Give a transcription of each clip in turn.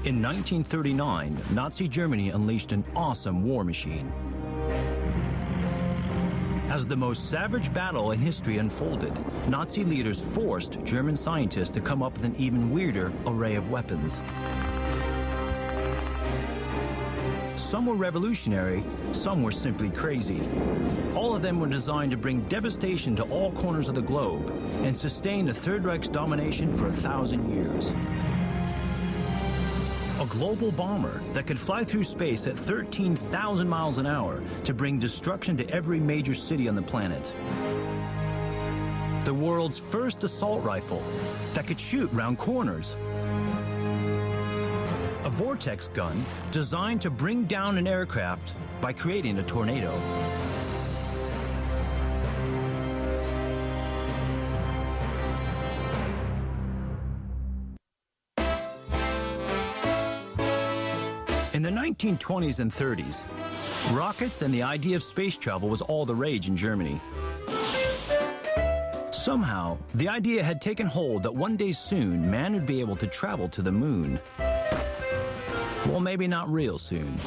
In 1939, Nazi Germany unleashed an awesome war machine. As the most savage battle in history unfolded, Nazi leaders forced German scientists to come up with an even weirder array of weapons. Some were revolutionary, some were simply crazy. All of them were designed to bring devastation to all corners of the globe and sustain the Third Reich's domination for 1,000 years. A global bomber that could fly through space at 13,000 miles an hour to bring destruction to every major city on the planet. The world's first assault rifle that could shoot round corners. A vortex gun designed to bring down an aircraft by creating a tornado. In the 1920s and 30s, rockets and the idea of space travel was all the rage in Germany. Somehow, the idea had taken hold that one day soon, man would be able to travel to the moon. Well, maybe not real soon.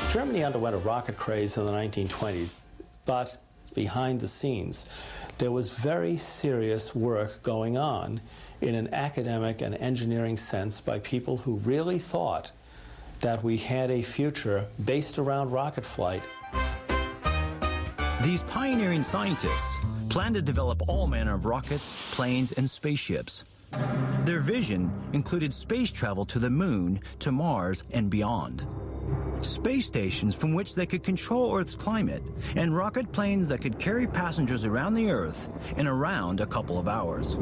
Germany underwent a rocket craze in the 1920s, but behind the scenes, there was very serious work going on in an academic and engineering sense by people who really thought that we had a future based around rocket flight. These pioneering scientists planned to develop all manner of rockets, planes, and spaceships. Their vision included space travel to the moon, to Mars, and beyond. Space stations from which they could control Earth's climate, and rocket planes that could carry passengers around the Earth in around a couple of hours.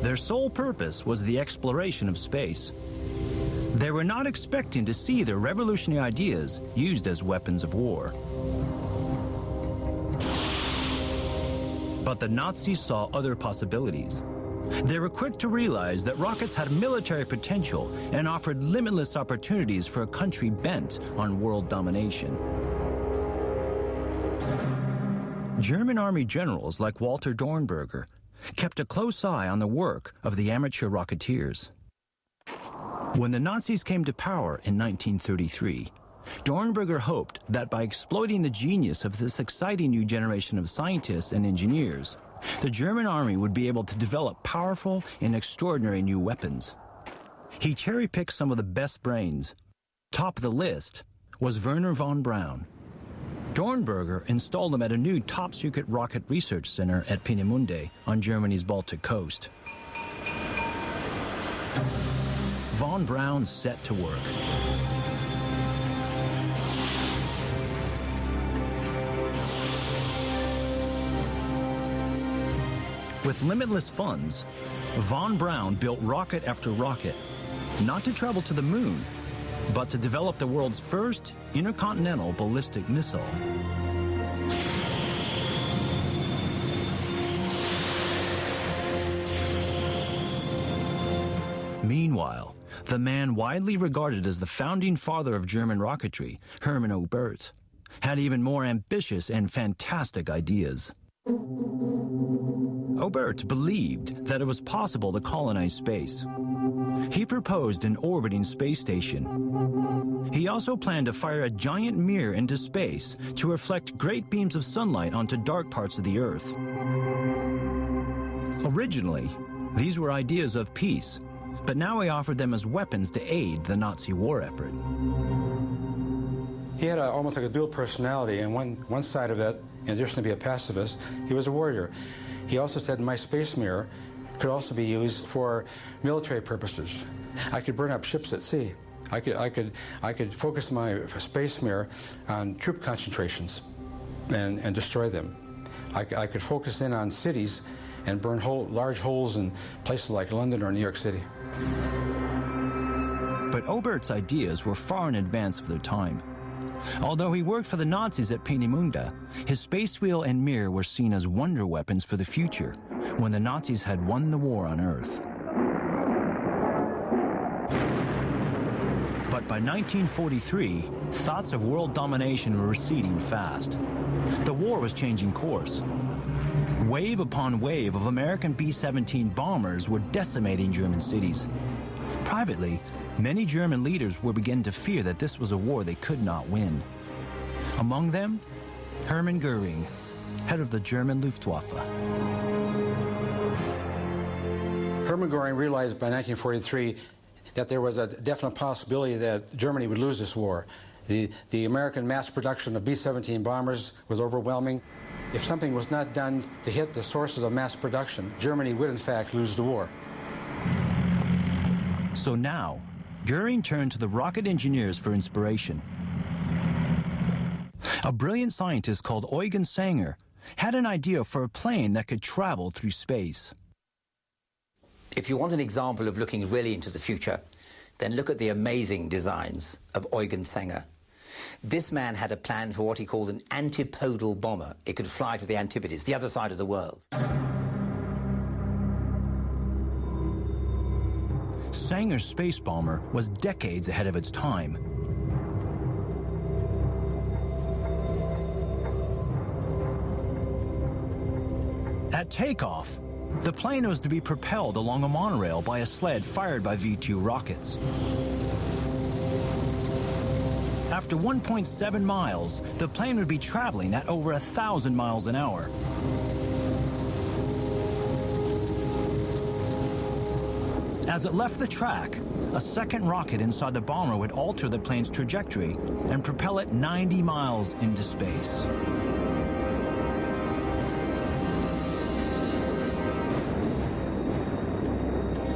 Their sole purpose was the exploration of space. They were not expecting to see their revolutionary ideas used as weapons of war. But the Nazis saw other possibilities. They were quick to realize that rockets had military potential and offered limitless opportunities for a country bent on world domination. German army generals like Walter Dornberger kept a close eye on the work of the amateur rocketeers. When the Nazis came to power in 1933, Dornberger hoped that by exploiting the genius of this exciting new generation of scientists and engineers, the German army would be able to develop powerful and extraordinary new weapons. He cherry-picked some of the best brains. Top of the list was Wernher von Braun. Dornberger installed him at a new top-secret rocket research center at Peenemünde on Germany's Baltic coast. Von Braun set to work. With limitless funds, von Braun built rocket after rocket, not to travel to the moon, but to develop the world's first intercontinental ballistic missile. Meanwhile, the man widely regarded as the founding father of German rocketry, Hermann Oberth, had even more ambitious and fantastic ideas. Oberth believed that it was possible to colonize space. He proposed an orbiting space station. He also planned to fire a giant mirror into space to reflect great beams of sunlight onto dark parts of the Earth. Originally, these were ideas of peace, but now he offered them as weapons to aid the Nazi war effort. He had almost like a dual personality, and one side of that, in addition to be a pacifist, he was a warrior. He also said my space mirror could also be used for military purposes. I could burn up ships at sea. I could focus my space mirror on troop concentrations and destroy them. I could focus in on cities and burn large holes in places like London or New York City. But Oberth's ideas were far in advance of their time. Although he worked for the Nazis at Peenemünde, his space wheel and mirror were seen as wonder weapons for the future, when the Nazis had won the war on Earth. But by 1943, thoughts of world domination were receding fast. The war was changing course. Wave upon wave of American B-17 bombers were decimating German cities. Privately, many German leaders were beginning to fear that this was a war they could not win. Among them, Hermann Goering, head of the German Luftwaffe. Hermann Goering realized by 1943 that there was a definite possibility that Germany would lose this war. The American mass production of B-17 bombers was overwhelming. If something was not done to hit the sources of mass production, Germany would in fact lose the war. So now, Goering turned to the rocket engineers for inspiration. A brilliant scientist called Eugen Sanger had an idea for a plane that could travel through space. If you want an example of looking really into the future, then look at the amazing designs of Eugen Sanger. This man had a plan for what he called an antipodal bomber. It could fly to the Antipodes, the other side of the world. Sanger's space bomber was decades ahead of its time. At takeoff, the plane was to be propelled along a monorail by a sled fired by V-2 rockets. After 1.7 miles, the plane would be traveling at over 1,000 miles an hour. As it left the track, a second rocket inside the bomber would alter the plane's trajectory and propel it 90 miles into space.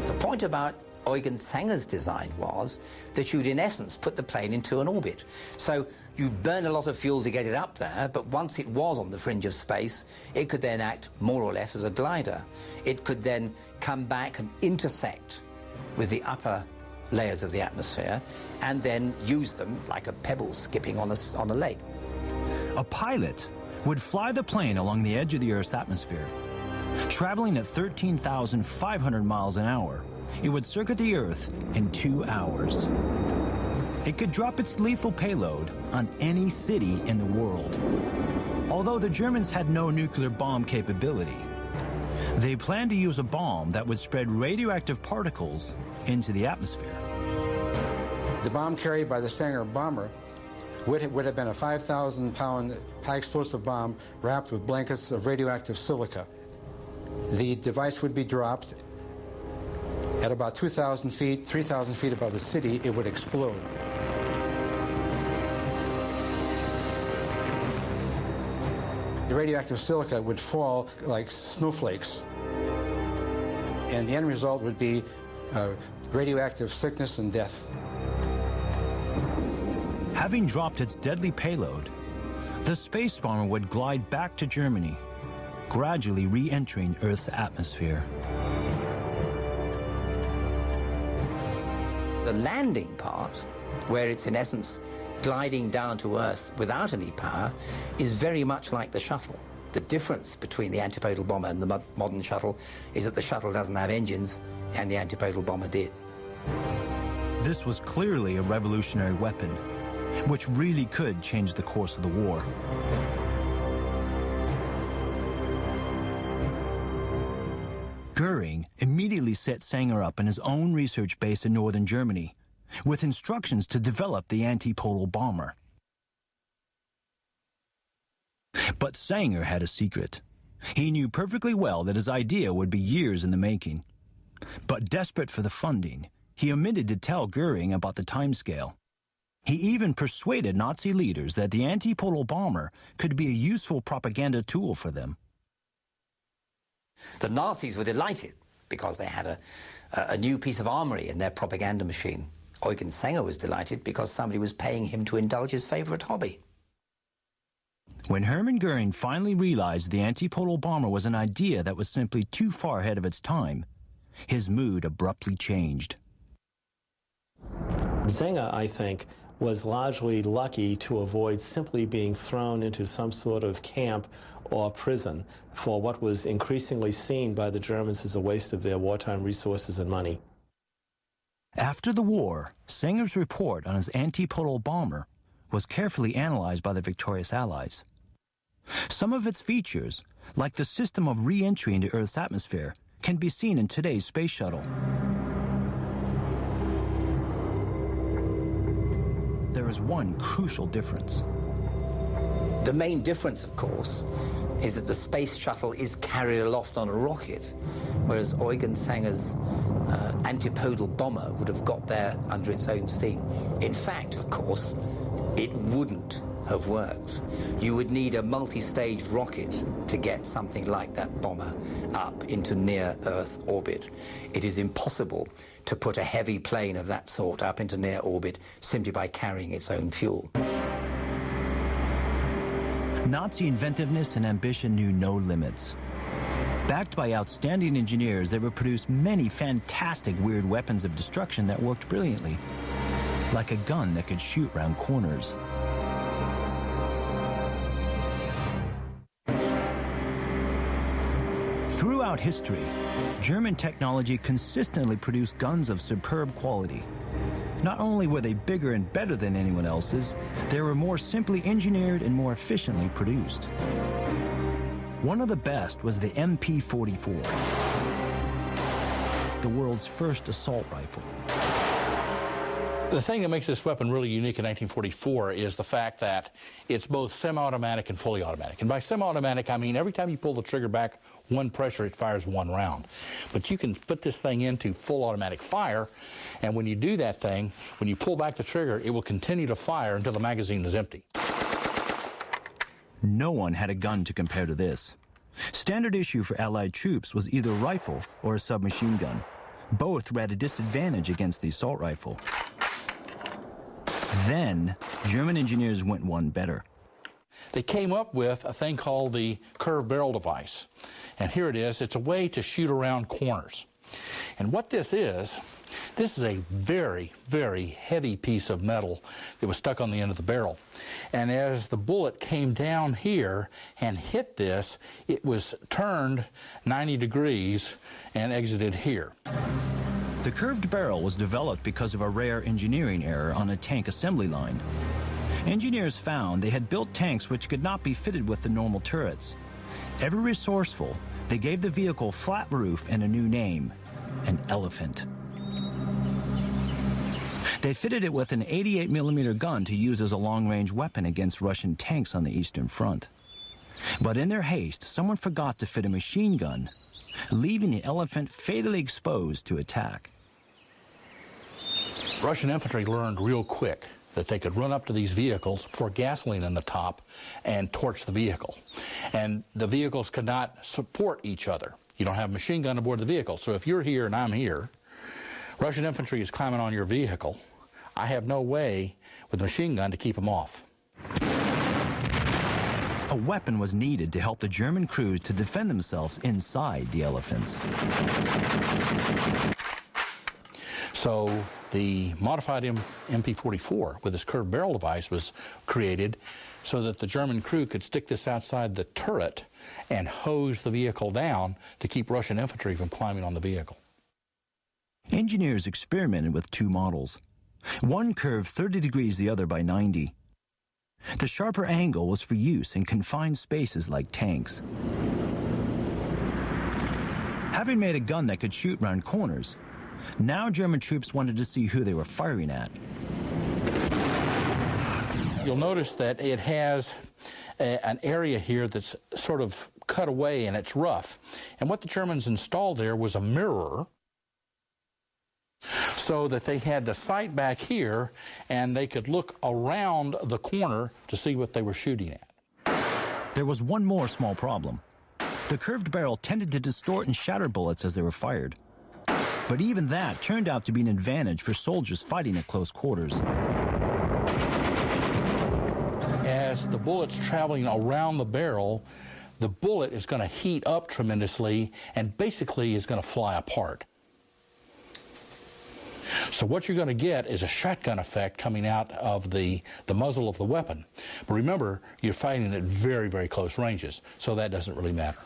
The point about Eugen Sanger's design was that you'd in essence put the plane into an orbit. So you burn a lot of fuel to get it up there, but once it was on the fringe of space, it could then act more or less as a glider. It could then come back and intersect with the upper layers of the atmosphere and then use them like a pebble skipping on a lake. A pilot would fly the plane along the edge of the Earth's atmosphere. Traveling at 13,500 miles an hour, it would circuit the Earth in 2 hours. It could drop its lethal payload on any city in the world. Although the Germans had no nuclear bomb capability, they planned to use a bomb that would spread radioactive particles into the atmosphere. The bomb carried by the Sanger bomber would have been a 5,000-pound high-explosive bomb wrapped with blankets of radioactive silica. The device would be dropped at about 2,000 feet, 3,000 feet above the city. It would explode. The radioactive silica would fall like snowflakes, and the end result would be radioactive sickness and death. Having dropped its deadly payload, the space bomber would glide back to Germany, gradually re-entering Earth's atmosphere. The landing part, where it's in essence gliding down to Earth without any power, is very much like the shuttle. The difference between the antipodal bomber and the modern shuttle is that the shuttle doesn't have engines, and the antipodal bomber did. This was clearly a revolutionary weapon, which really could change the course of the war. Goering immediately set Sanger up in his own research base in northern Germany, with instructions to develop the antipodal bomber. But Sanger had a secret. He knew perfectly well that his idea would be years in the making. But desperate for the funding, he omitted to tell Goering about the timescale. He even persuaded Nazi leaders that the antipodal bomber could be a useful propaganda tool for them. The Nazis were delighted because they had a new piece of armory in their propaganda machine. Eugen Sanger was delighted because somebody was paying him to indulge his favorite hobby. When Hermann Goering finally realized the antipodal bomber was an idea that was simply too far ahead of its time, his mood abruptly changed. Sanger, I think, was largely lucky to avoid simply being thrown into some sort of camp or prison for what was increasingly seen by the Germans as a waste of their wartime resources and money. After the war, Sanger's report on his antipodal bomber was carefully analyzed by the victorious Allies. Some of its features, like the system of re-entry into Earth's atmosphere, can be seen in today's space shuttle. There is one crucial difference. The main difference, of course, is that the space shuttle is carried aloft on a rocket, whereas Eugen Sanger's antipodal bomber would have got there under its own steam. In fact, of course, it wouldn't have worked. You would need a multi-staged rocket to get something like that bomber up into near-Earth orbit. It is impossible to put a heavy plane of that sort up into near orbit simply by carrying its own fuel. Nazi inventiveness and ambition knew no limits. Backed by outstanding engineers, they would produce many fantastic weird weapons of destruction that worked brilliantly, like a gun that could shoot round corners. Throughout history, German technology consistently produced guns of superb quality. Not only were they bigger and better than anyone else's, they were more simply engineered and more efficiently produced. One of the best was the MP-44, the world's first assault rifle. The thing that makes this weapon really unique in 1944 is the fact that it's both semi-automatic and fully automatic. And by semi-automatic, I mean every time you pull the trigger back one pressure, it fires one round. But you can put this thing into full automatic fire, and when you do that thing, when you pull back the trigger, it will continue to fire until the magazine is empty. No one had a gun to compare to this. Standard issue for Allied troops was either a rifle or a submachine gun. Both were at a disadvantage against the assault rifle. Then, German engineers went one better. They came up with a thing called the curved barrel device. And here it is. It's a way to shoot around corners. And what this is a very, very heavy piece of metal that was stuck on the end of the barrel. And as the bullet came down here and hit this, it was turned 90 degrees and exited here. The curved barrel was developed because of a rare engineering error on a tank assembly line. Engineers found they had built tanks which could not be fitted with the normal turrets. Ever resourceful, they gave the vehicle a flat roof and a new name, an Elephant. They fitted it with an 88mm gun to use as a long-range weapon against Russian tanks on the Eastern Front. But in their haste, someone forgot to fit a machine gun, leaving the Elephant fatally exposed to attack. Russian infantry learned real quick that they could run up to these vehicles, pour gasoline in the top, and torch the vehicle. And the vehicles could not support each other. You don't have a machine gun aboard the vehicle. So if you're here and I'm here, Russian infantry is climbing on your vehicle. I have no way with a machine gun to keep them off. A weapon was needed to help the German crews to defend themselves inside the Elephants. So the modified MP-44 with this curved barrel device was created so that the German crew could stick this outside the turret and hose the vehicle down to keep Russian infantry from climbing on the vehicle. Engineers experimented with two models. One curved 30 degrees, the other by 90. The sharper angle was for use in confined spaces like tanks. Having made a gun that could shoot round corners, now German troops wanted to see who they were firing at. You'll notice that it has an area here that's sort of cut away and it's rough. And what the Germans installed there was a mirror so that they had the sight back here and they could look around the corner to see what they were shooting at. There was one more small problem. The curved barrel tended to distort and shatter bullets as they were fired. But even that turned out to be an advantage for soldiers fighting at close quarters. As the bullet's traveling around the barrel, the bullet is going to heat up tremendously and basically is going to fly apart. So what you're going to get is a shotgun effect coming out of the muzzle of the weapon. But remember, you're fighting at very, very close ranges, so that doesn't really matter.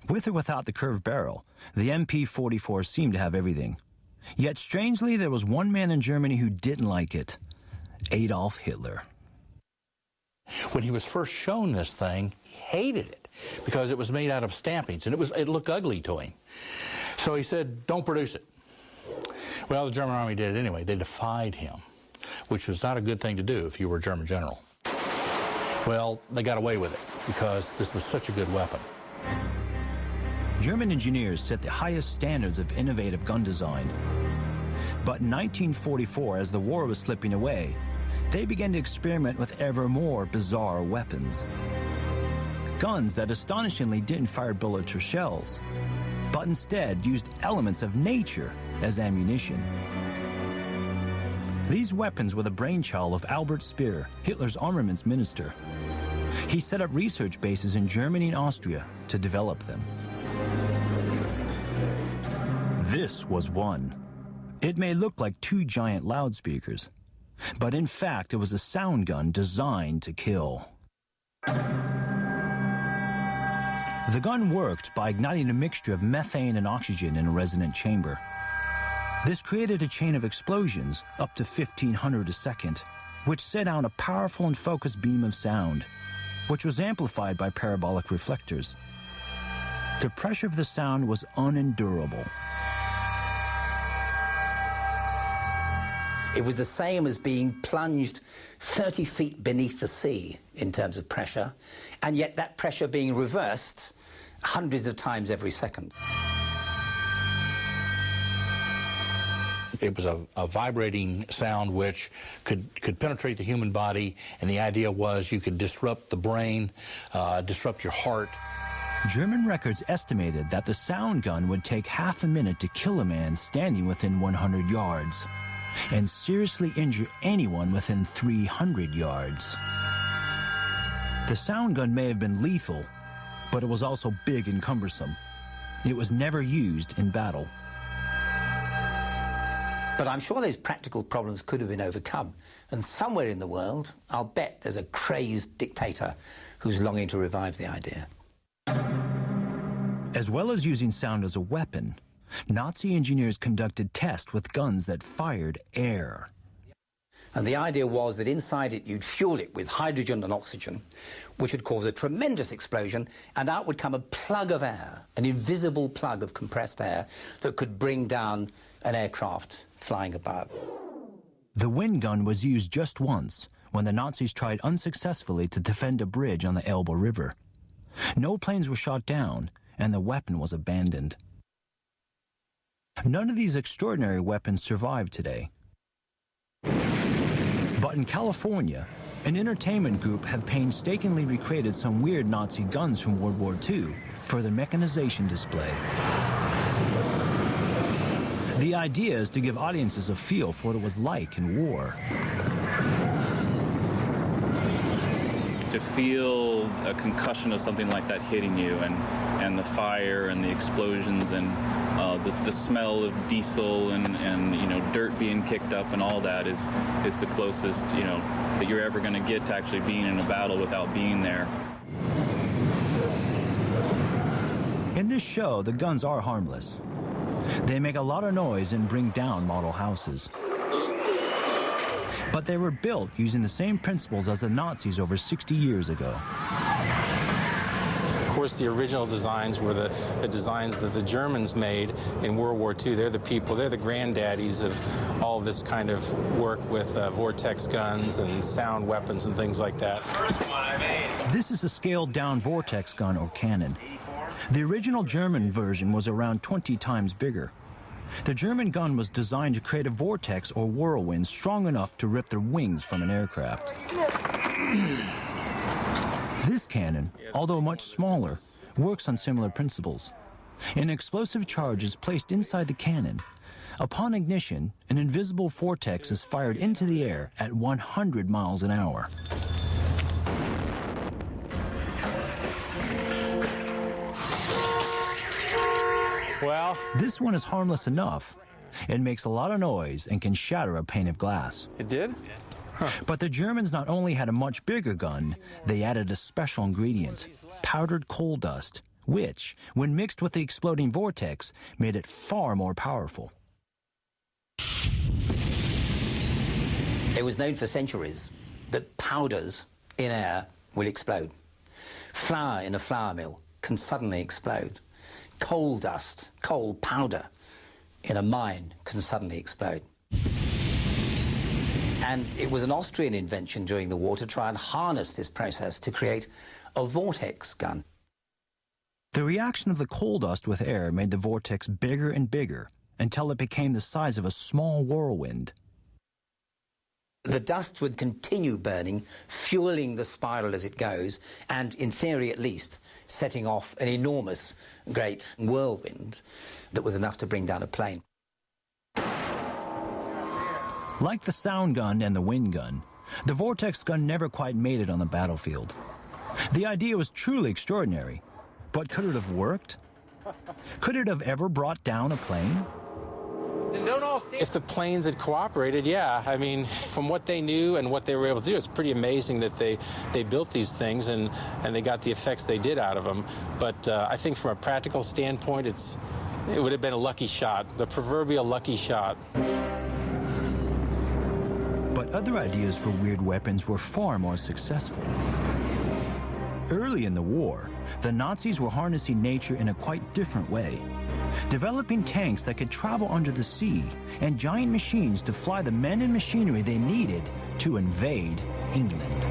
With or without the curved barrel, the MP-44 seemed to have everything. Yet strangely, there was one man in Germany who didn't like it: Adolf Hitler. When he was first shown this thing, he hated it because it was made out of stampings, and it looked ugly to him. So he said, don't produce it. Well, the German army did it anyway. They defied him, which was not a good thing to do if you were a German general. Well, they got away with it because this was such a good weapon. German engineers set the highest standards of innovative gun design. But in 1944, as the war was slipping away, they began to experiment with ever more bizarre weapons. Guns that astonishingly didn't fire bullets or shells, but instead used elements of nature as ammunition. These weapons were the brainchild of Albert Speer, Hitler's armaments minister. He set up research bases in Germany and Austria to develop them. This was one. It may look like two giant loudspeakers, but in fact it was a sound gun designed to kill. The gun worked by igniting a mixture of methane and oxygen in a resonant chamber. This created a chain of explosions up to 1,500 a second, which sent out a powerful and focused beam of sound, which was amplified by parabolic reflectors. The pressure of the sound was unendurable. It was the same as being plunged 30 feet beneath the sea in terms of pressure, and yet that pressure being reversed hundreds of times every second. It was a vibrating sound which could penetrate the human body, and the idea was you could disrupt the brain, disrupt your heart. German records estimated that the sound gun would take half a minute to kill a man standing within 100 yards. And seriously injure anyone within 300 yards. The sound gun may have been lethal, but it was also big and cumbersome. It was never used in battle. But I'm sure those practical problems could have been overcome. And somewhere in the world, I'll bet there's a crazed dictator who's longing to revive the idea. As well as using sound as a weapon, Nazi engineers conducted tests with guns that fired air. And the idea was that inside it you'd fuel it with hydrogen and oxygen, which would cause a tremendous explosion, and out would come a plug of air, an invisible plug of compressed air that could bring down an aircraft flying above. The wind gun was used just once when the Nazis tried unsuccessfully to defend a bridge on the Elbe River. No planes were shot down, and the weapon was abandoned. None of these extraordinary weapons survive today. But in California, an entertainment group have painstakingly recreated some weird Nazi guns from World War II for their mechanization display. The idea is to give audiences a feel for what it was like in war. To feel a concussion of something like that hitting you, and the fire and the explosions and the smell of diesel and you know, dirt being kicked up and all that is the closest, you know, that you're ever going to get to actually being in a battle without being there. In this show, the guns are harmless. They make a lot of noise and bring down model houses. But they were built using the same principles as the Nazis over 60 years ago. Of course, the original designs were the designs that the Germans made in World War II. They're the people, they're the granddaddies of all this kind of work with vortex guns and sound weapons and things like that. This is a scaled-down vortex gun or cannon. The original German version was around 20 times bigger. The German gun was designed to create a vortex or whirlwind strong enough to rip the wings from an aircraft. This cannon, although much smaller, works on similar principles. An explosive charge is placed inside the cannon. Upon ignition, an invisible vortex is fired into the air at 100 miles an hour. Well, this one is harmless enough. It makes a lot of noise and can shatter a pane of glass. it did? But the Germans not only had a much bigger gun, they added a special ingredient, powdered coal dust, which, when mixed with the exploding vortex, made it far more powerful. It was known for centuries that powders in air will explode. Flour in a flour mill can suddenly explode. Coal dust, coal powder in a mine can suddenly explode. And it was an Austrian invention during the war to try and harness this process to create a vortex gun. The reaction of the coal dust with air made the vortex bigger and bigger until it became the size of a small whirlwind. The dust would continue burning, fueling the spiral as it goes, and, in theory at least, setting off an enormous, great whirlwind that was enough to bring down a plane. Like the sound gun and the wind gun, the vortex gun never quite made it on the battlefield. The idea was truly extraordinary, but could it have worked? Could it have ever brought down a plane? If the planes had cooperated, yeah. I mean, from what they knew and what they were able to do, it's pretty amazing that they built these things and they got the effects they did out of them. But I think from a practical standpoint, it would have been a lucky shot, the proverbial lucky shot. But other ideas for weird weapons were far more successful. Early in the war, the Nazis were harnessing nature in a quite different way, developing tanks that could travel under the sea and giant machines to fly the men and machinery they needed to invade England.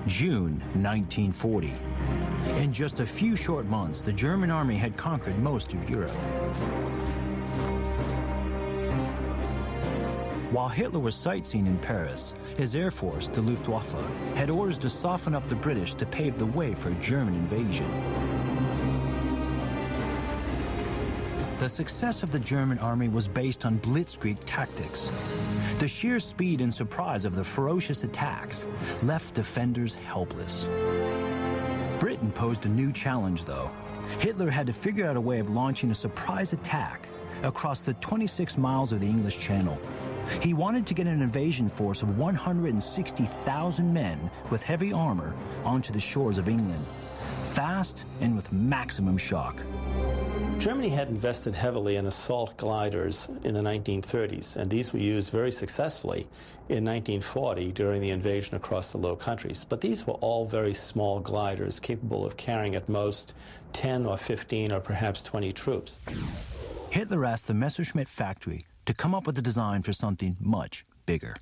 June 1940. In just a few short months, the German army had conquered most of Europe. While Hitler was sightseeing in Paris, his air force, the Luftwaffe, had orders to soften up the British to pave the way for a German invasion. The success of the German army was based on blitzkrieg tactics. The sheer speed and surprise of the ferocious attacks left defenders helpless. Britain posed a new challenge, though. Hitler had to figure out a way of launching a surprise attack across the 26 miles of the English Channel. He wanted to get an invasion force of 160,000 men with heavy armor onto the shores of England, fast and with maximum shock. Germany had invested heavily in assault gliders in the 1930s, and these were used very successfully in 1940 during the invasion across the Low Countries. But these were all very small gliders capable of carrying at most 10 or 15 or perhaps 20 troops. Hitler asked the Messerschmitt factory to come up with a design for something much bigger.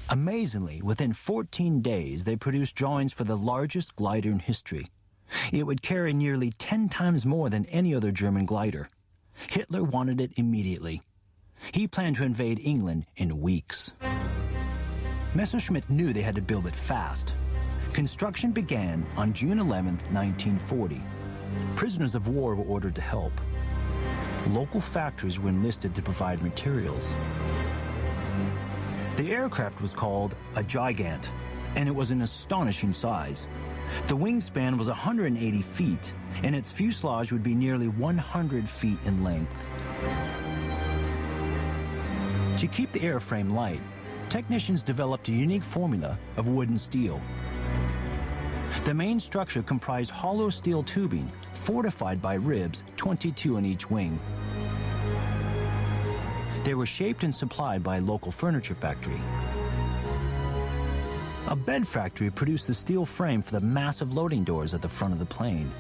Amazingly, within 14 days, they produced drawings for the largest glider in history. It would carry nearly 10 times more than any other German glider. Hitler wanted it immediately. He planned to invade England in weeks. Messerschmitt knew they had to build it fast. Construction began on June 11, 1940. Prisoners of war were ordered to help. Local factories were enlisted to provide materials. The aircraft was called a Gigant, and it was an astonishing size. The wingspan was 180 feet, and its fuselage would be nearly 100 feet in length. To keep the airframe light, technicians developed a unique formula of wood and steel. The main structure comprised hollow steel tubing, fortified by ribs, 22 on each wing. They were shaped and supplied by a local furniture factory. A bed factory produced the steel frame for the massive loading doors at the front of the plane.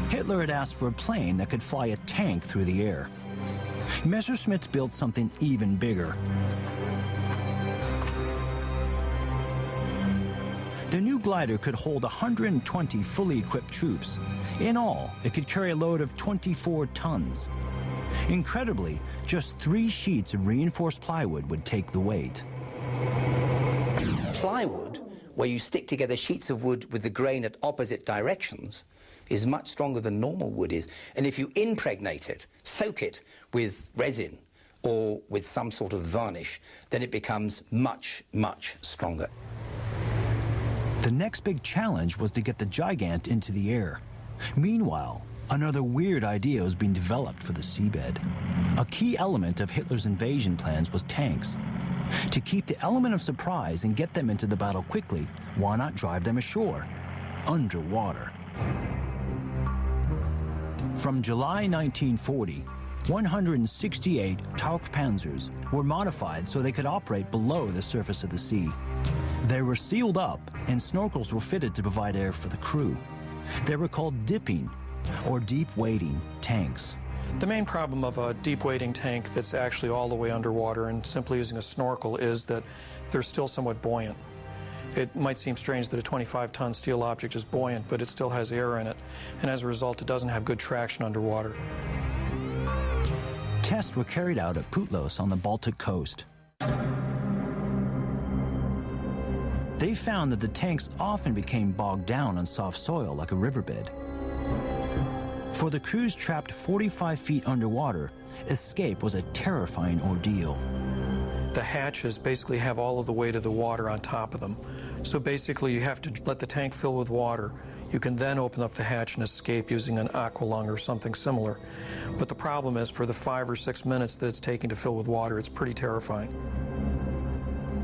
Hitler had asked for a plane that could fly a tank through the air. Messerschmitt built something even bigger. The new glider could hold 120 fully equipped troops. In all, it could carry a load of 24 tons. Incredibly, just 3 sheets of reinforced plywood would take the weight. Plywood, where you stick together sheets of wood with the grain at opposite directions, is much stronger than normal wood is. And if you impregnate it, soak it with resin or with some sort of varnish, then it becomes much, much stronger. The next big challenge was to get the Gigant into the air. Meanwhile, another weird idea was being developed for the seabed. A key element of Hitler's invasion plans was tanks. To keep the element of surprise and get them into the battle quickly, why not drive them ashore, underwater? From July 1940, 168 Tauchpanzers were modified so they could operate below the surface of the sea. They were sealed up and snorkels were fitted to provide air for the crew. They were called dipping or deep wading tanks. The main problem of a deep wading tank that's actually all the way underwater and simply using a snorkel is that they're still somewhat buoyant. It might seem strange that a 25-ton steel object is buoyant, but it still has air in it, and as a result it doesn't have good traction underwater. Tests were carried out at Putlos on the Baltic coast. They found that the tanks often became bogged down on soft soil like a riverbed. For the crews trapped 45 feet underwater, escape was a terrifying ordeal. The hatches basically have all of the weight of the water on top of them. So basically you have to let the tank fill with water. You can then open up the hatch and escape using an aqualung or something similar. But the problem is for the 5 or 6 minutes that it's taking to fill with water, it's pretty terrifying.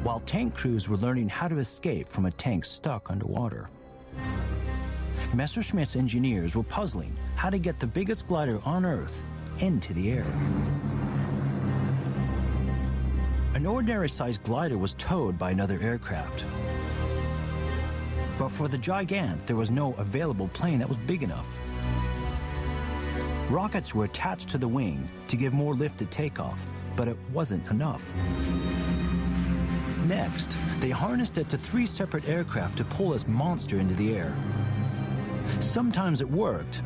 While tank crews were learning how to escape from a tank stuck underwater, Messerschmitt's engineers were puzzling how to get the biggest glider on Earth into the air. An ordinary-sized glider was towed by another aircraft. But for the Gigant, there was no available plane that was big enough. Rockets were attached to the wing to give more lift at takeoff, but it wasn't enough. Next, they harnessed it to 3 separate aircraft to pull this monster into the air. Sometimes it worked,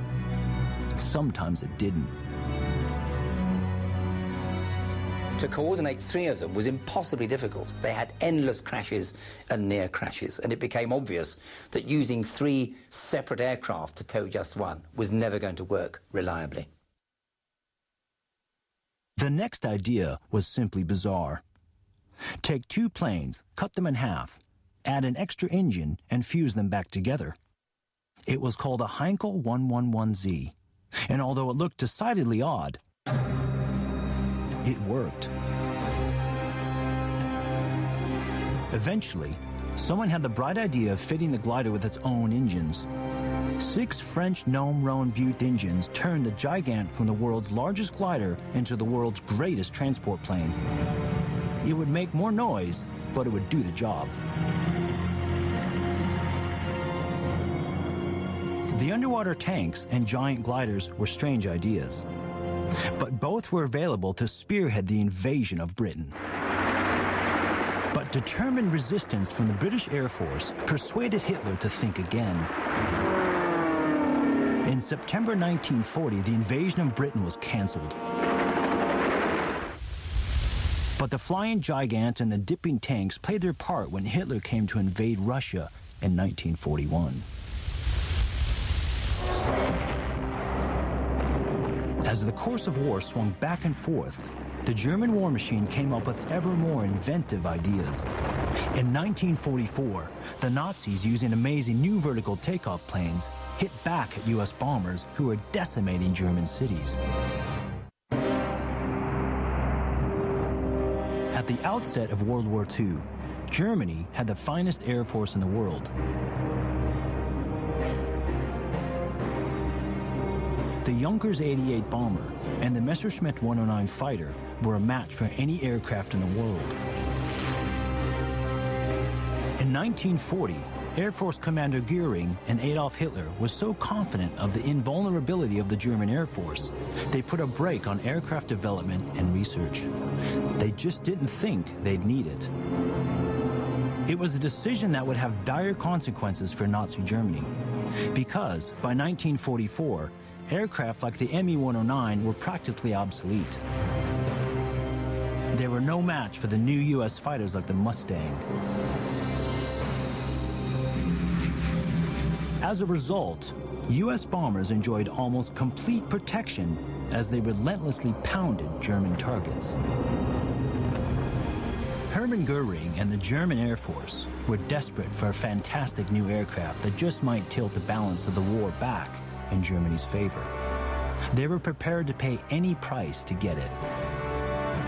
sometimes it didn't. To coordinate 3 of them was impossibly difficult. They had endless crashes and near crashes, and it became obvious that using 3 separate aircraft to tow just one was never going to work reliably. The next idea was simply bizarre. Take 2 planes, cut them in half, add an extra engine, and fuse them back together. It was called a Heinkel 111Z, and although it looked decidedly odd, it worked. Eventually, someone had the bright idea of fitting the glider with its own engines. 6 French Gnome-Rhone Butte engines turned the Gigant from the world's largest glider into the world's greatest transport plane. It would make more noise, but it would do the job. The underwater tanks and giant gliders were strange ideas, but both were available to spearhead the invasion of Britain. But determined resistance from the British Air Force persuaded Hitler to think again. In September 1940, the invasion of Britain was cancelled. But the Flying Gigant and the dipping tanks played their part when Hitler came to invade Russia in 1941. As the course of war swung back and forth, the German war machine came up with ever more inventive ideas. In 1944, the Nazis, using amazing new vertical takeoff planes, hit back at U.S. bombers who were decimating German cities. At the outset of World War II, Germany had the finest air force in the world. The Junkers 88 bomber and the Messerschmitt 109 fighter were a match for any aircraft in the world. In 1940, Air Force Commander Göring and Adolf Hitler were so confident of the invulnerability of the German Air Force, they put a brake on aircraft development and research. They just didn't think they'd need it. It was a decision that would have dire consequences for Nazi Germany, because by 1944, aircraft like the Me-109 were practically obsolete. They were no match for the new U.S. fighters like the Mustang. As a result, U.S. bombers enjoyed almost complete protection as they relentlessly pounded German targets. Hermann Göring and the German Air Force were desperate for a fantastic new aircraft that just might tilt the balance of the war back in Germany's favor. They were prepared to pay any price to get it.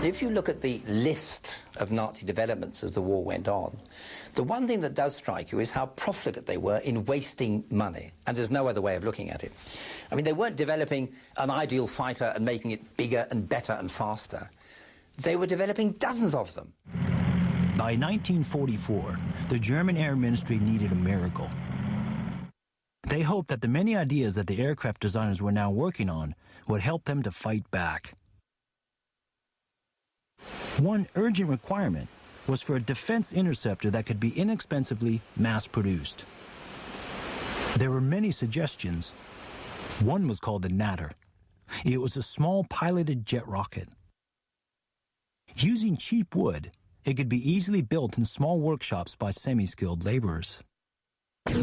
If you look at the list of Nazi developments as the war went on, the one thing that does strike you is how profligate they were in wasting money. And there's no other way of looking at it. I mean, they weren't developing an ideal fighter and making it bigger and better and faster. They were developing dozens of them. By 1944, the German Air Ministry needed a miracle. They hoped that the many ideas that the aircraft designers were now working on would help them to fight back. One urgent requirement was for a defense interceptor that could be inexpensively mass-produced. There were many suggestions. One was called the Natter. It was a small piloted jet rocket. Using cheap wood, it could be easily built in small workshops by semi-skilled laborers.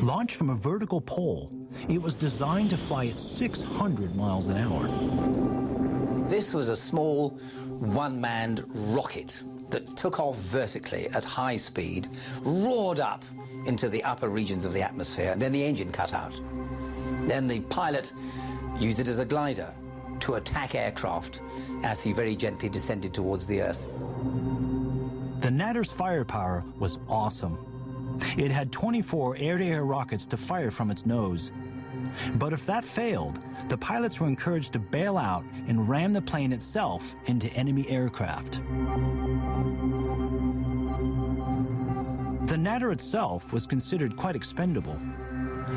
Launched from a vertical pole, it was designed to fly at 600 miles an hour. This was a small, one-manned rocket that took off vertically at high speed, roared up into the upper regions of the atmosphere, and then the engine cut out. Then the pilot used it as a glider to attack aircraft as he very gently descended towards the Earth. The Natter's firepower was awesome. It had 24 air-to-air rockets to fire from its nose. But if that failed, the pilots were encouraged to bail out and ram the plane itself into enemy aircraft. The Natter itself was considered quite expendable.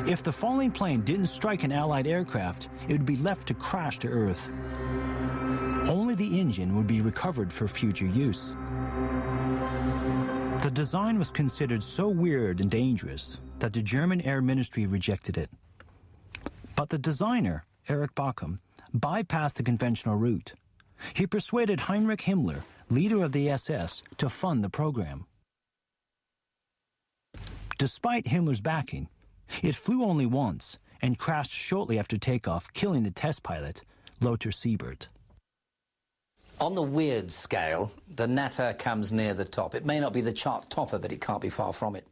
If the falling plane didn't strike an Allied aircraft, it would be left to crash to Earth. Only the engine would be recovered for future use. The design was considered so weird and dangerous that the German Air Ministry rejected it. But the designer, Erich Bachem, bypassed the conventional route. He persuaded Heinrich Himmler, leader of the SS, to fund the program. Despite Himmler's backing, it flew only once and crashed shortly after takeoff, killing the test pilot, Lothar Siebert. On the weird scale, the Natter comes near the top. It may not be the chart topper, but it can't be far from it.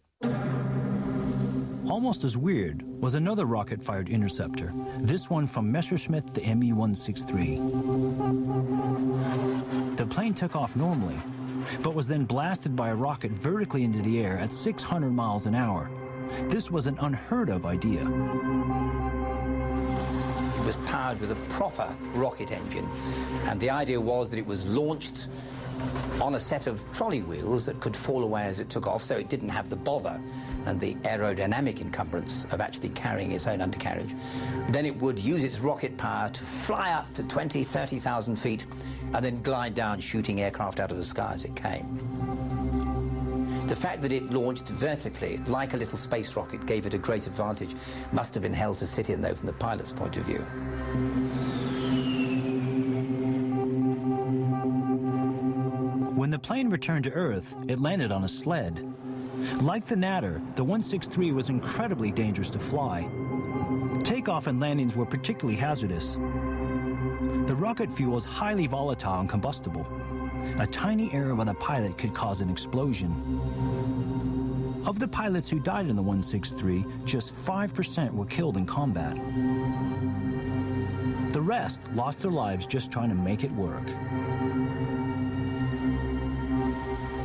Almost as weird was another rocket-fired interceptor, this one from Messerschmitt, the Me-163. The plane took off normally, but was then blasted by a rocket vertically into the air at 600 miles an hour. This was an unheard-of idea. It was powered with a proper rocket engine, and the idea was that it was launched on a set of trolley wheels that could fall away as it took off, so it didn't have the bother and the aerodynamic encumbrance of actually carrying its own undercarriage. Then it would use its rocket power to fly up to 20,000, 30,000 feet and then glide down, shooting aircraft out of the sky as it came. The fact that it launched vertically, like a little space rocket, gave it a great advantage. Must have been hell to sit in, though, from the pilot's point of view. When the plane returned to Earth, it landed on a sled. Like the Natter, the 163 was incredibly dangerous to fly. Takeoff and landings were particularly hazardous. The rocket fuel is highly volatile and combustible. A tiny error by the pilot could cause an explosion. Of the pilots who died in the 163, just 5% were killed in combat. The rest lost their lives just trying to make it work.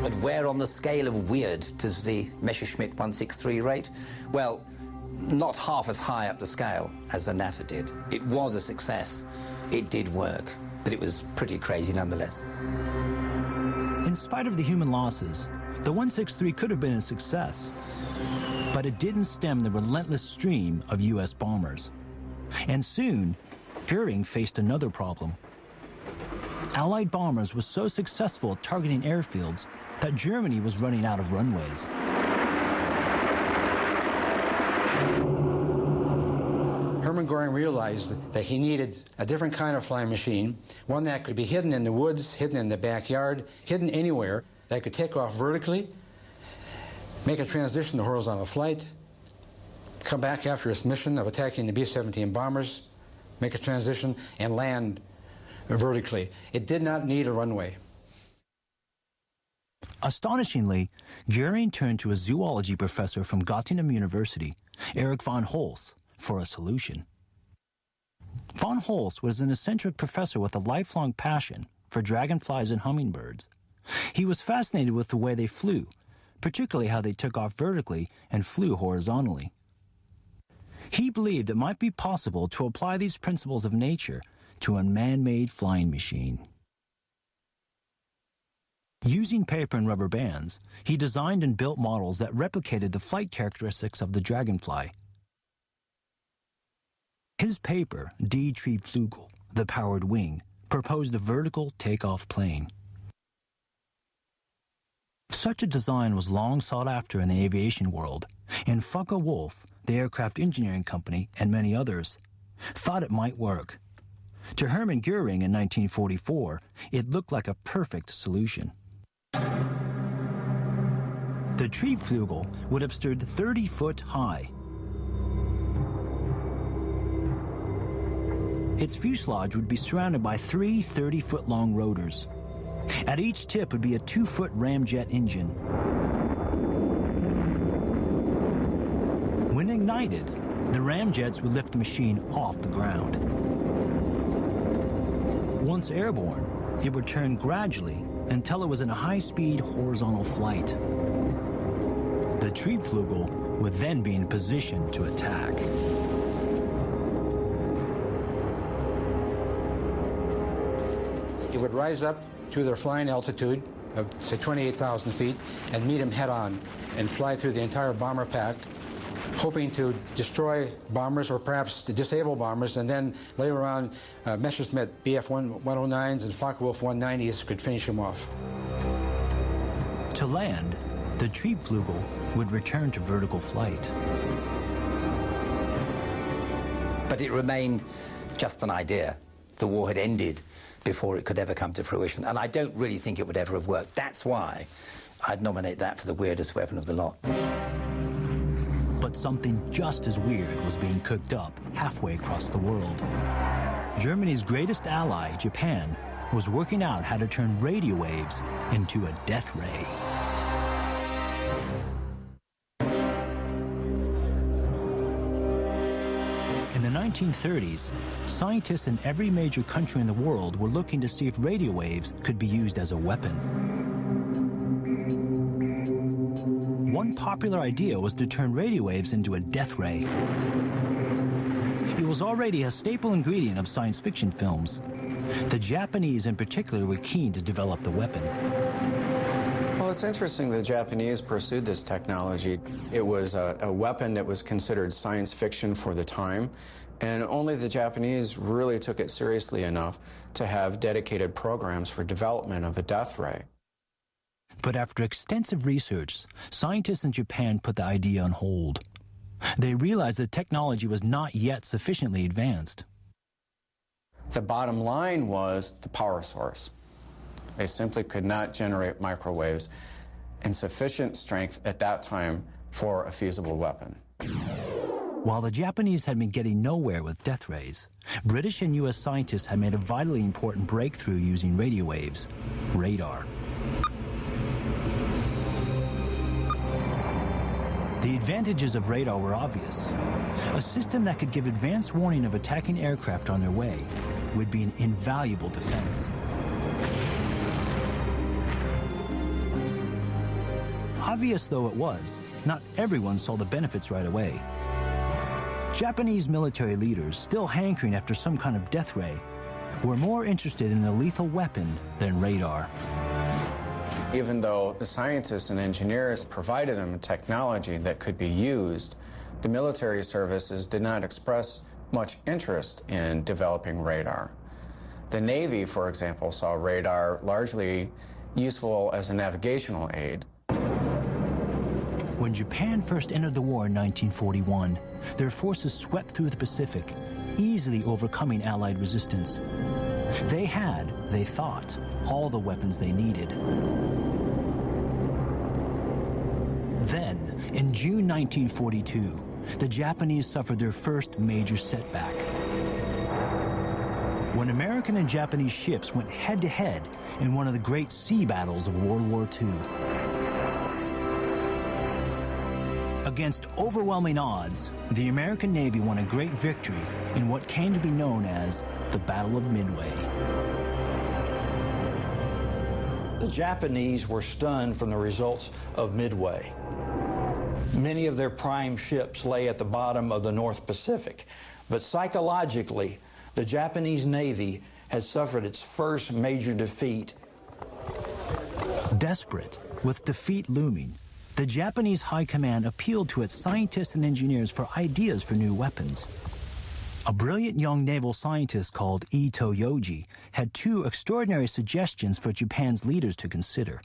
But where on the scale of weird does the Messerschmitt 163 rate? Well, not half as high up the scale as the Natter did. It was a success. It did work, but it was pretty crazy nonetheless. In spite of the human losses, the 163 could have been a success. But it didn't stem the relentless stream of U.S. bombers. And soon, Goering faced another problem. Allied bombers were so successful at targeting airfields that Germany was running out of runways. Hermann Göring realized that he needed a different kind of flying machine, one that could be hidden in the woods, hidden in the backyard, hidden anywhere, that could take off vertically, make a transition to horizontal flight, come back after its mission of attacking the B-17 bombers, make a transition, and land vertically. It did not need a runway. Astonishingly, Goering turned to a zoology professor from Göttingen University, Erich von Holst, for a solution. Von Holst was an eccentric professor with a lifelong passion for dragonflies and hummingbirds. He was fascinated with the way they flew, particularly how they took off vertically and flew horizontally. He believed it might be possible to apply these principles of nature to a man-made flying machine. Using paper and rubber bands, he designed and built models that replicated the flight characteristics of the dragonfly. His paper, Die Triebflügel, the powered wing, proposed a vertical takeoff plane. Such a design was long sought after in the aviation world, and Focke-Wulf, the aircraft engineering company, and many others, thought it might work. To Hermann Göring in 1944, it looked like a perfect solution. The Triebflügel would have stood 30 foot high. Its fuselage would be surrounded by 3 30-foot-long rotors. At each tip would be a 2-foot ramjet engine. When ignited, the ramjets would lift the machine off the ground. Once airborne, it would turn gradually until it was in a high-speed horizontal flight. The Triebflügel would then be in position to attack. It would rise up to their flying altitude of, say, 28,000 feet and meet them head-on and fly through the entire bomber pack, hoping to destroy bombers or perhaps to disable bombers, and then later on Messerschmitt Bf-109s and Focke-Wulf 190s could finish them off. To land, the Triebflügel would return to vertical flight. But it remained just an idea. The war had ended before it could ever come to fruition, and I don't really think it would ever have worked. That's why I'd nominate that for the weirdest weapon of the lot. But something just as weird was being cooked up halfway across the world. Germany's greatest ally, Japan, was working out how to turn radio waves into a death ray. In the 1930s, scientists in every major country in the world were looking to see if radio waves could be used as a weapon. One popular idea was to turn radio waves into a death ray. It was already a staple ingredient of science fiction films. The Japanese in particular were keen to develop the weapon. Well, it's interesting the Japanese pursued this technology. It was a weapon that was considered science fiction for the time, and only the Japanese really took it seriously enough to have dedicated programs for development of a death ray. But after extensive research, scientists in Japan put the idea on hold. They realized the technology was not yet sufficiently advanced. The bottom line was the power source. They simply could not generate microwaves in sufficient strength at that time for a feasible weapon. While the Japanese had been getting nowhere with death rays, British and U.S. scientists had made a vitally important breakthrough using radio waves: radar. The advantages of radar were obvious. A system that could give advance warning of attacking aircraft on their way would be an invaluable defense. Obvious though it was, not everyone saw the benefits right away. Japanese military leaders, still hankering after some kind of death ray, were more interested in a lethal weapon than radar. Even though the scientists and engineers provided them technology that could be used, the military services did not express much interest in developing radar. The Navy, for example, saw radar largely useful as a navigational aid. When Japan first entered the war in 1941, their forces swept through the Pacific, easily overcoming Allied resistance. They had, they thought, all the weapons they needed. Then, in June 1942, the Japanese suffered their first major setback. When American and Japanese ships went head-to-head in one of the great sea battles of World War II. Against overwhelming odds, the American Navy won a great victory in what came to be known as the Battle of Midway. The Japanese were stunned from the results of Midway. Many of their prime ships lay at the bottom of the North Pacific, but psychologically, the Japanese Navy had suffered its first major defeat. Desperate, with defeat looming, the Japanese High Command appealed to its scientists and engineers for ideas for new weapons. A brilliant young naval scientist called Ito Yoji had two extraordinary suggestions for Japan's leaders to consider.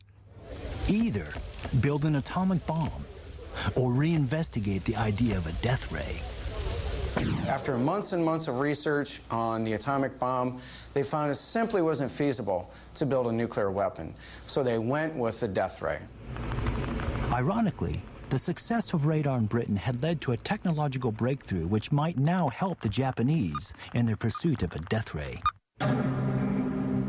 Either build an atomic bomb or reinvestigate the idea of a death ray. After months and months of research on the atomic bomb, they found it simply wasn't feasible to build a nuclear weapon. So they went with the death ray. Ironically, the success of radar in Britain had led to a technological breakthrough which might now help the Japanese in their pursuit of a death ray.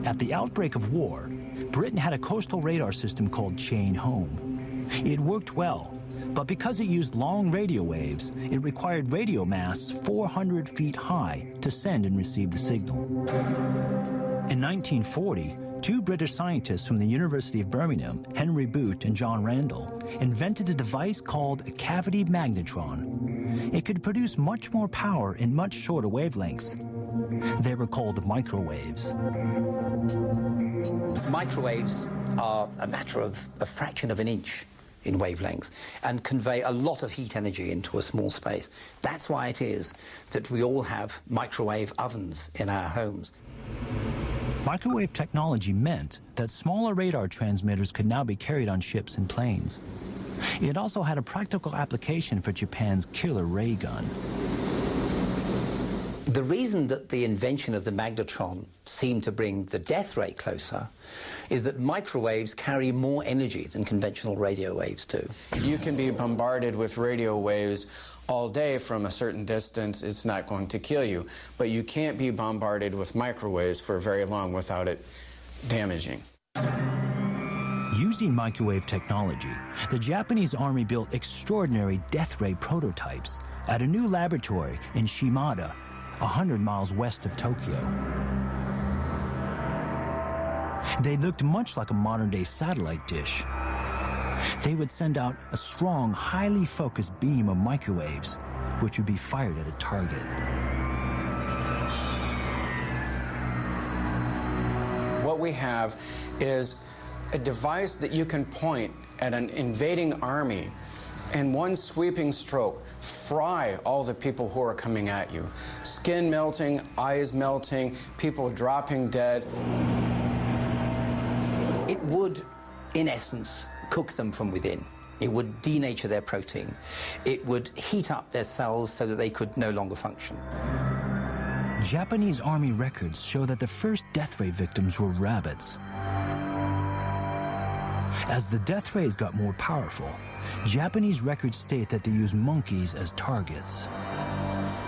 At the outbreak of war, Britain had a coastal radar system called Chain Home. It worked well, but because it used long radio waves, it required radio masts 400 feet high to send and receive the signal. In 1940, two British scientists from the University of Birmingham, Henry Boot and John Randall, invented a device called a cavity magnetron. It could produce much more power in much shorter wavelengths. They were called microwaves. Microwaves are a matter of a fraction of an inch in wavelength and convey a lot of heat energy into a small space. That's why it is that we all have microwave ovens in our homes. Microwave technology meant that smaller radar transmitters could now be carried on ships and planes. It also had a practical application for Japan's killer ray gun. The reason that the invention of the magnetron seemed to bring the death ray closer is that microwaves carry more energy than conventional radio waves do. You can be bombarded with radio waves all day from a certain distance. It's not going to kill you, but you can't be bombarded with microwaves for very long without it damaging. Using microwave technology, the Japanese Army built extraordinary death ray prototypes at a new laboratory in Shimada, 100 miles west of Tokyo. They looked much like a modern-day satellite dish. They would send out a strong, highly focused beam of microwaves, which would be fired at a target. What we have is a device that you can point at an invading army and one sweeping stroke fry all the people who are coming at you. Skin melting, eyes melting, people dropping dead. It would, in essence, cook them from within. It would denature their protein. It would heat up their cells so that they could no longer function. Japanese Army records show that the first death ray victims were rabbits. As the death rays got more powerful, Japanese records state that they used monkeys as targets.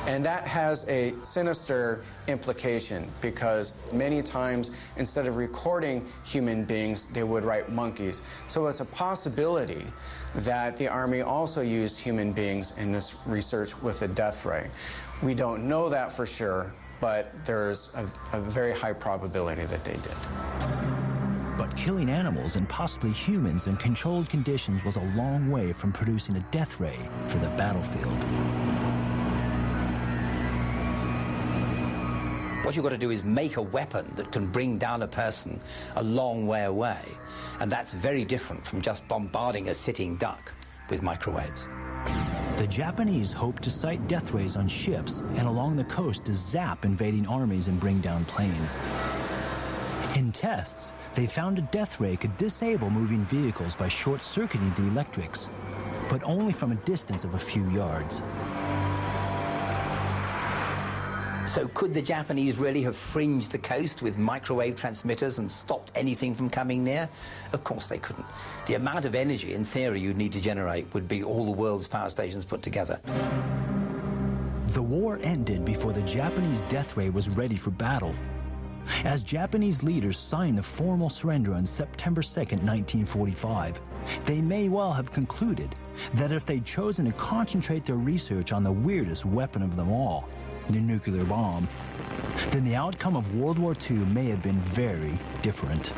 And that has a sinister implication because many times, instead of recording human beings, they would write monkeys. So it's a possibility that the Army also used human beings in this research with a death ray. We don't know that for sure, but there's a very high probability that they did. But killing animals and possibly humans in controlled conditions was a long way from producing a death ray for the battlefield. What you've got to do is make a weapon that can bring down a person a long way away. And that's very different from just bombarding a sitting duck with microwaves. The Japanese hoped to sight death rays on ships and along the coast to zap invading armies and bring down planes. In tests, they found a death ray could disable moving vehicles by short-circuiting the electrics, but only from a distance of a few yards. So could the Japanese really have fringed the coast with microwave transmitters and stopped anything from coming near? Of course they couldn't. The amount of energy, in theory, you'd need to generate would be all the world's power stations put together. The war ended before the Japanese death ray was ready for battle. As Japanese leaders signed the formal surrender on September 2nd, 1945, they may well have concluded that if they'd chosen to concentrate their research on the weirdest weapon of them all, the nuclear bomb, then the outcome of World War II may have been very different.